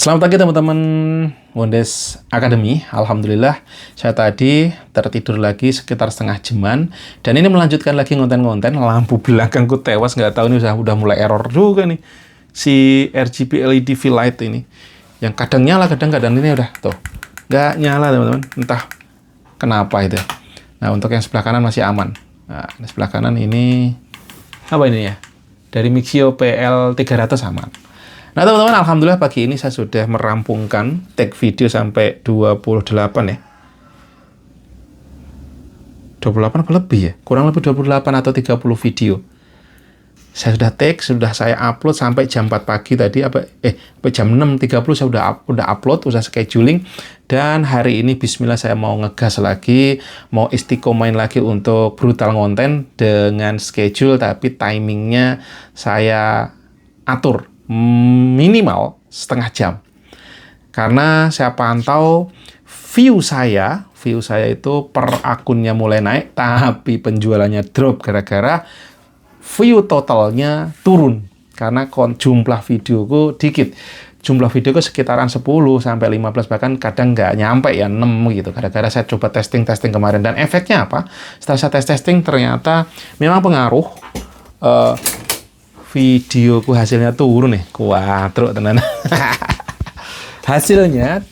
Selamat pagi teman-teman Wondes Academy. Alhamdulillah saya tadi tertidur lagi sekitar setengah jaman. Dan ini melanjutkan lagi konten-konten. Lampu belakangku tewas, nggak tahu ini udah mulai error juga nih. Si RGB LED V-Light ini. Yang kadang nyala, kadang-kadang ini udah tuh. Nggak nyala teman-teman. Entah kenapa itu. Nah untuk yang sebelah kanan masih aman. Nah sebelah kanan ini apa ini ya? Dari Mixio PL300 aman. Nah teman-teman, alhamdulillah pagi ini saya sudah merampungkan tag video sampai 28 ya. 28 apa lebih ya? Kurang lebih 28 atau 30 video. Saya sudah tag, sudah saya upload sampai jam 4 pagi tadi, sampai jam 6.30 saya udah upload, udah scheduling. Dan hari ini bismillah saya mau ngegas lagi, mau istiqomain lagi untuk brutal konten dengan schedule, tapi timingnya saya atur minimal setengah jam. Karena saya pantau view saya itu per akunnya mulai naik, tapi penjualannya drop gara-gara view totalnya turun. Karena jumlah videoku dikit. Jumlah videoku sekitaran 10 sampai 15, bahkan kadang nggak nyampe ya 6 gitu. Gara-gara saya coba testing kemarin. Dan efeknya apa? Setelah saya testing ternyata memang pengaruh. Videoku hasilnya turun nih, kuadro tenan. Hasilnya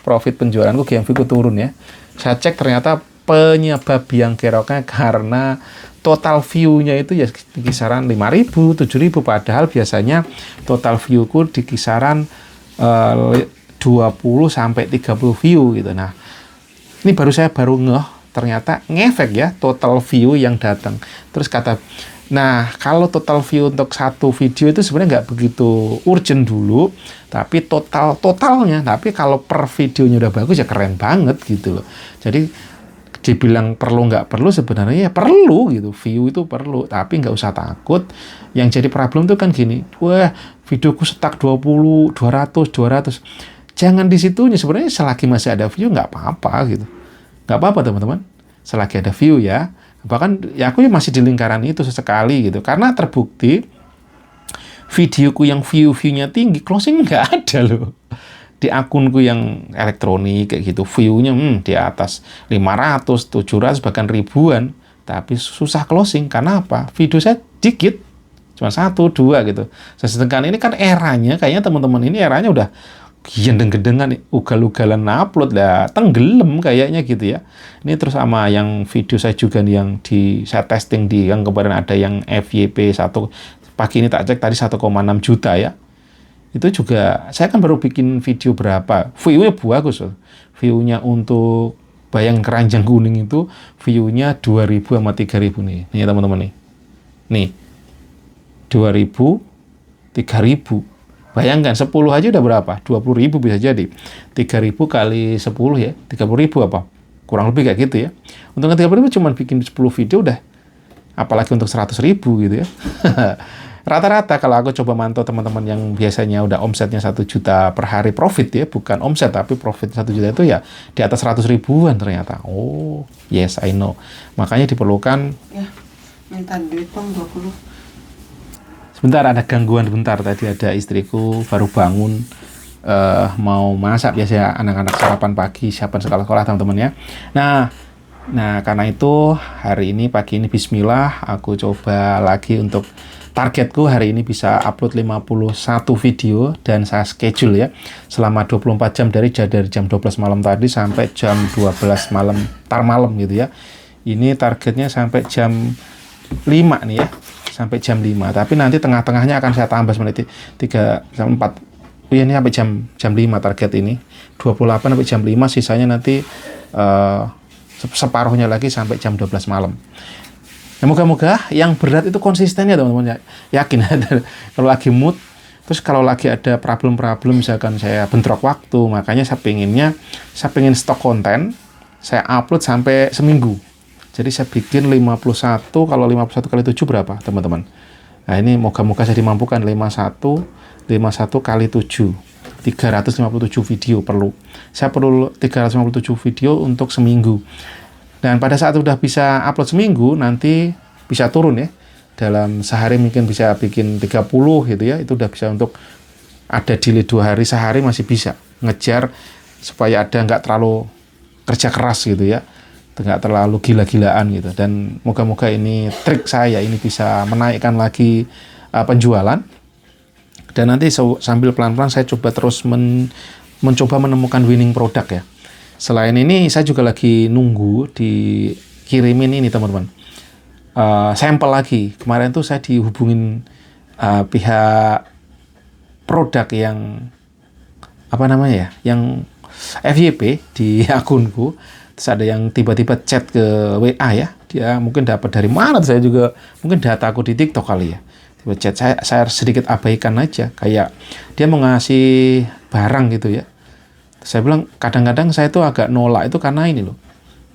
profit penjualanku GMV ku turun ya. Saya cek ternyata penyebab yang keroknya karena total view-nya itu ya di kisaran 5.000, 7.000, padahal biasanya total view-ku di kisaran 20 sampai 30 view gitu. Nah, ini saya baru ngeh ternyata ngefek ya total view yang datang. Terus nah, kalau total view untuk satu video itu sebenarnya nggak begitu urgent dulu, tapi totalnya. Tapi kalau per videonya udah bagus ya keren banget gitu loh. Jadi dibilang perlu nggak perlu, sebenarnya ya perlu gitu. View itu perlu, tapi nggak usah takut. Yang jadi problem tuh kan gini, wah videoku stuck 20, 200. Jangan di situnya, sebenarnya selagi masih ada view nggak apa-apa gitu. Nggak apa-apa teman-teman, selagi ada view ya. Bahkan ya aku masih di lingkaran itu sesekali gitu. Karena terbukti videoku yang view-nya tinggi, closing nggak ada loh. Di akunku yang elektronik kayak gitu, view-nya di atas 500, 700, bahkan ribuan. Tapi susah closing. Karena apa? Video saya dikit. Cuma 1, 2 gitu. Sedangkan ini kan eranya, kayaknya teman-teman ini eranya udah gendeng-gendengan, ugal-ugalan upload lah, tenggelam kayaknya gitu ya. Ini terus sama yang video saya juga nih yang saya testing di yang kemarin ada yang FYP 1 pagi ini tak cek tadi 1,6 juta ya. Itu juga saya kan baru bikin video berapa, view-nya bagus loh. View-nya untuk Bayang Keranjang Kuning itu view-nya 2.000 sama 3.000 nih. Nih teman-teman nih. Nih. 2.000, 3.000. Bayangkan 10 aja udah berapa? 20.000 bisa jadi. 3.000 kali 10 ya, 30.000 apa? Kurang lebih kayak gitu ya. Untuk 30.000 cuma bikin 10 video udah. Apalagi untuk 100.000 gitu ya. Rata-rata kalau aku coba mantau teman-teman yang biasanya udah omsetnya 1 juta per hari profit ya, bukan omset tapi profit 1 juta itu ya di atas 100 ribuan ternyata. Oh, yes I know. Makanya diperlukan ya, minta duit Bang 20. Sebentar, ada gangguan bentar. Tadi ada istriku baru bangun mau masak, biasanya anak-anak sarapan pagi, siapan sekolah-sekolah teman-teman ya. Nah karena itu hari ini pagi ini bismillah aku coba lagi untuk targetku hari ini bisa upload 51 video dan saya schedule ya selama 24 jam dari jam 12 malam tadi sampai jam 12 malam malam gitu ya. Ini targetnya sampai jam 5 nih ya. Sampai jam 5, tapi nanti tengah-tengahnya akan saya tambah menit 3 sampai 4. Ini sampai jam 5 target ini. 28 sampai jam 5, sisanya nanti separuhnya lagi sampai jam 12 malam. Ya, moga-moga yang berat itu konsisten ya teman-teman. Yakin kalau lagi mood, terus kalau lagi ada problem misalkan saya bentrok waktu, makanya saya pengen stok konten, saya upload sampai seminggu. Jadi saya bikin 51, kalau 51 kali 7 berapa teman-teman? Nah ini moga-moga saya dimampukan 51 kali 7. 357 video perlu. Saya perlu 357 video untuk seminggu. Dan pada saat udah bisa upload seminggu, nanti bisa turun ya. Dalam sehari mungkin bisa bikin 30 gitu ya. Itu udah bisa untuk ada delay 2 hari, sehari masih bisa ngejar supaya ada nggak terlalu kerja keras gitu ya, nggak terlalu gila-gilaan gitu. Dan moga-moga ini trik saya ini bisa menaikkan lagi penjualan. Dan nanti sambil pelan-pelan saya coba terus mencoba menemukan winning product ya. Selain ini saya juga lagi nunggu dikirimin ini teman-teman, sampel lagi. Kemarin tuh saya dihubungin pihak produk yang apa namanya ya, yang FYP di akunku. Terus ada yang tiba-tiba chat ke WA ya, dia mungkin dapat dari mana, saya juga mungkin data aku di TikTok kali ya. Tiba chat, saya sedikit abaikan aja, kayak dia mau ngasih barang gitu ya. Saya bilang kadang-kadang saya tuh agak nolak itu karena ini loh,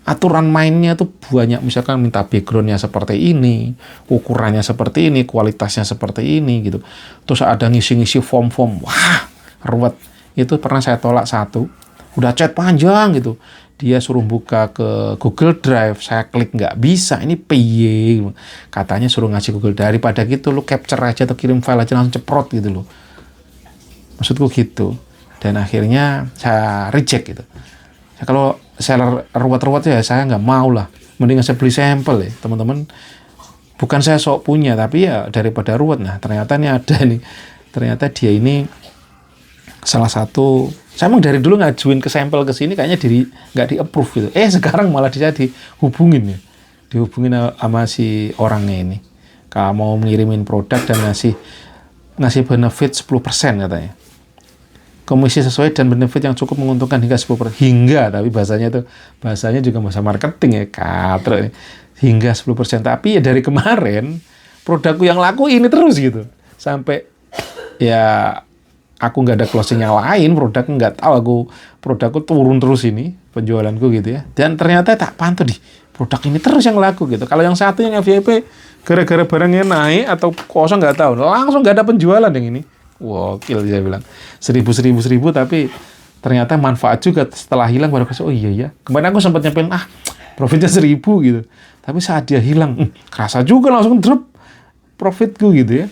aturan mainnya tuh banyak, misalkan minta backgroundnya seperti ini, ukurannya seperti ini, kualitasnya seperti ini gitu. Terus ada ngisi-ngisi form-form, wah ruwet. Itu pernah saya tolak satu, udah chat panjang gitu, dia suruh buka ke Google Drive, saya klik nggak bisa, ini piye, katanya suruh ngasih Google Drive, daripada gitu lu capture aja atau kirim file aja langsung ceprot gitu loh, maksudku gitu. Dan akhirnya saya reject gitu. Kalau seller ruwet-ruwet ya saya nggak mau lah, mending saya beli sampel ya teman-teman. Bukan saya sok punya, tapi ya daripada ruwet. Nah ternyata ini ada nih, ternyata dia ini salah satu, saya emang dari dulu ngajuin ke sampel ke sini kayaknya nggak di approve gitu. Sekarang malah dia dihubungin ya, dihubungin sama si orangnya ini. Kalau mau ngirimin produk dan ngasih benefit 10% katanya. Komisi sesuai dan benefit yang cukup menguntungkan hingga 10%. Hingga, tapi bahasanya juga bahasa marketing ya, katro. Hingga 10%. Tapi ya dari kemarin produkku yang laku ini terus gitu. Sampai ya aku nggak ada closing yang lain, produknya nggak tahu, produkku turun terus ini penjualanku gitu ya. Dan ternyata tak pantau di produk ini terus yang laku gitu. Kalau yang satu yang FYP gara-gara barangnya naik atau kosong nggak tahu, langsung nggak ada penjualan yang ini. Wokil saya bilang 1000 tapi ternyata manfaat juga setelah hilang baru kasih, oh iya ya. Kemarin aku sempat nyampein profitnya 1000 gitu. Tapi saat dia hilang, kerasa juga langsung drop profitku gitu ya.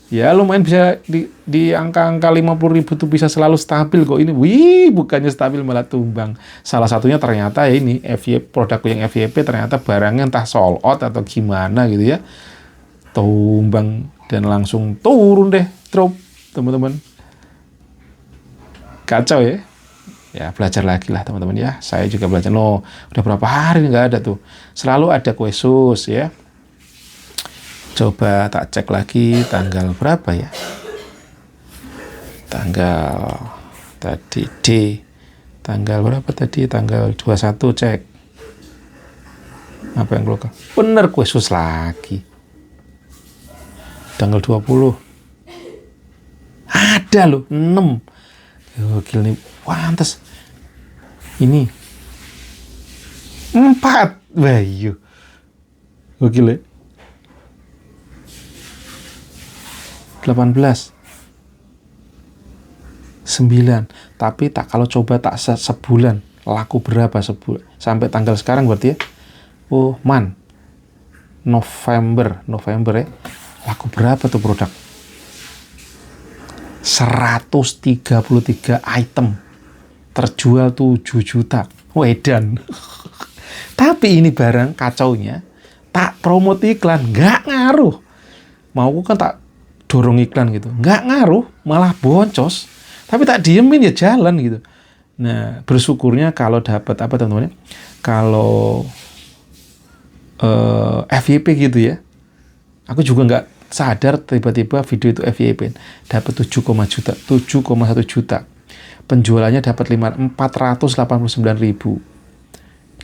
Ya lumayan bisa di angka-angka 50.000 tuh bisa selalu stabil kok ini. Wih, bukannya stabil malah tumbang. Salah satunya ternyata ya ini produkku yang FYP ternyata barangnya entah sold out atau gimana gitu ya. Tumbang dan langsung turun deh, drop teman-teman. Kacau ya. Ya belajar lagi lah teman-teman ya. Saya juga belajar. Loh, udah berapa hari nggak ada tuh. Selalu ada kue sus ya. Coba tak cek lagi tanggal berapa ya. Tanggal tadi tanggal berapa tadi? Tanggal 21 cek. Apa yang lokal? Bener kue sus lagi. Tanggal 20. Ada loh, 6. Gokil nih, pantes. Ini 4. Wah iya. Gokil ya. 18. 9. Tapi kalau coba tak sebulan, laku berapa sebulan? Sampai tanggal sekarang berarti ya. Oh, November ya. Laku berapa tuh produk? 133 item, terjual 7 juta, wedan. Tapi ini barang kacaunya, tak promote iklan, nggak ngaruh. Mau kan tak dorong iklan gitu, nggak ngaruh, malah boncos. Tapi tak diemin ya jalan gitu. Nah bersyukurnya kalau dapat apa teman-teman? Kalau FYP gitu ya, aku juga nggak sadar tiba-tiba video itu FYP dapat 7,1 juta. Penjualannya dapat 489.000.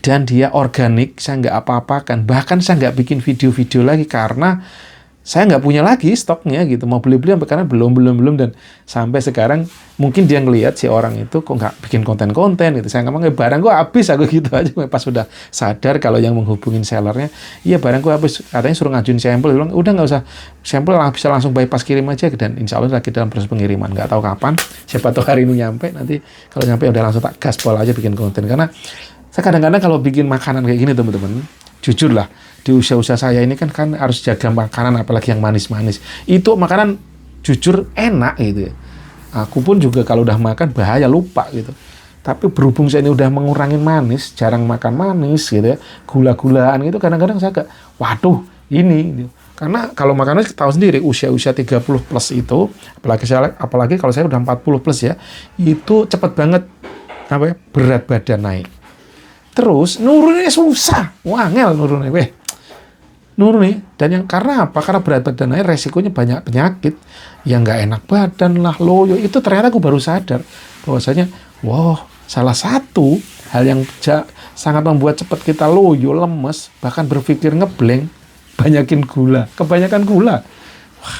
Dan dia organik, saya nggak apa-apakan. Bahkan saya nggak bikin video-video lagi karena saya nggak punya lagi stoknya gitu. Mau beli-beli sampai karena belum. Dan sampai sekarang mungkin dia ngelihat si orang itu kok nggak bikin konten-konten gitu. Saya ngomong barang gue habis, aku gitu aja. Pas sudah sadar kalau yang menghubungin sellernya, iya barang gue habis. Katanya suruh ngajuin sampel, bilang udah nggak usah sampel, bisa langsung bypass kirim aja. Dan insya Allah lagi dalam proses pengiriman. Nggak tahu kapan, siapa tahu hari ini nyampe. Nanti kalau nyampe udah langsung tak gaspol aja bikin konten. Karena saya kadang-kadang kalau bikin makanan kayak gini teman-teman, jujur lah, di usia-usia saya ini kan harus jaga makanan, apalagi yang manis-manis. Itu makanan jujur enak gitu ya. Aku pun juga kalau udah makan bahaya lupa gitu. Tapi berhubung saya ini udah mengurangi manis, jarang makan manis gitu ya, gula-gulaan gitu, kadang-kadang saya agak, waduh, ini. Gitu. Karena kalau makannya tahu sendiri, usia-usia 30 plus itu, apalagi kalau saya udah 40 plus ya, itu cepet banget apa ya, berat badan naik. Terus nurunnya susah, wangel nurunnya, nurun nih. Dan yang karena apa? Karena berat badan naik, resikonya banyak penyakit yang nggak enak badan lah, loyo. Itu ternyata aku baru sadar bahwasanya, wow, salah satu hal yang sangat membuat cepat kita loyo, lemes, bahkan berpikir ngeblank, banyakin gula, kebanyakan gula. Wah,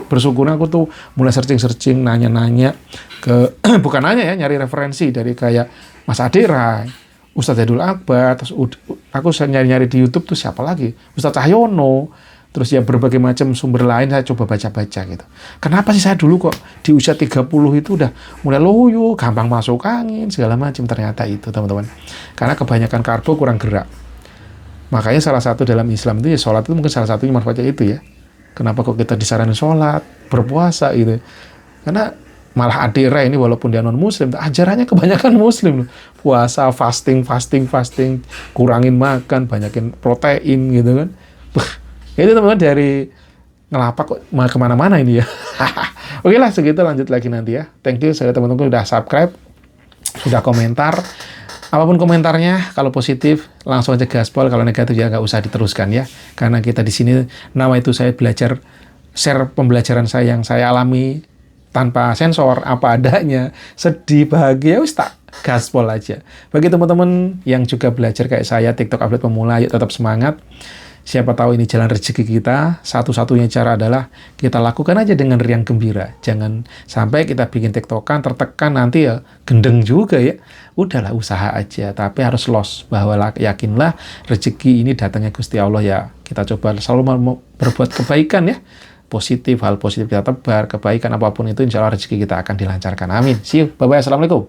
bersyukur aku tuh mulai searching, nanya-nanya ke, bukan nanya ya, nyari referensi dari kayak Mas Ade Rai, Ustadz Jadul Akbar, terus aku nyari-nyari di YouTube tuh siapa lagi? Ustadz Cahyono, terus ya berbagai macam sumber lain saya coba baca-baca gitu. Kenapa sih saya dulu kok di usia 30 itu udah mulai loyo, gampang masuk angin, segala macam, ternyata itu teman-teman. Karena kebanyakan karbo kurang gerak. Makanya salah satu dalam Islam itu ya sholat itu mungkin salah satunya manfaatnya itu ya. Kenapa kok kita disaranin sholat, berpuasa gitu. Karena malah Adira ini walaupun dia non muslim, ajarannya kebanyakan muslim loh. Puasa, fasting, kurangin makan, banyakin protein gitu kan. Itu teman-teman dari ngelapak kok kemana-mana ini ya. Oke lah, segitu, lanjut lagi nanti ya. Thank you saya teman-teman udah subscribe, sudah komentar. Apapun komentarnya, kalau positif langsung aja gaspol, kalau negatif ya nggak usah diteruskan ya. Karena kita di sini nama itu saya belajar, share pembelajaran saya yang saya alami tanpa sensor, apa adanya, sedih, bahagia, wis tak gaspol aja. Bagi teman-teman yang juga belajar kayak saya, TikTok update pemula, yuk tetap semangat. Siapa tahu ini jalan rezeki kita. Satu-satunya cara adalah kita lakukan aja dengan riang gembira. Jangan sampai kita bikin tiktokan, tertekan, nanti ya gendeng juga ya. Udahlah, usaha aja. Tapi harus los, bahwa yakinlah rezeki ini datangnya Gusti Allah ya. Kita coba selalu berbuat kebaikan ya. Positif, hal positif kita tebar, kebaikan apapun itu insya Allah rezeki kita akan dilancarkan. Amin. See you. Bye-bye. Assalamualaikum.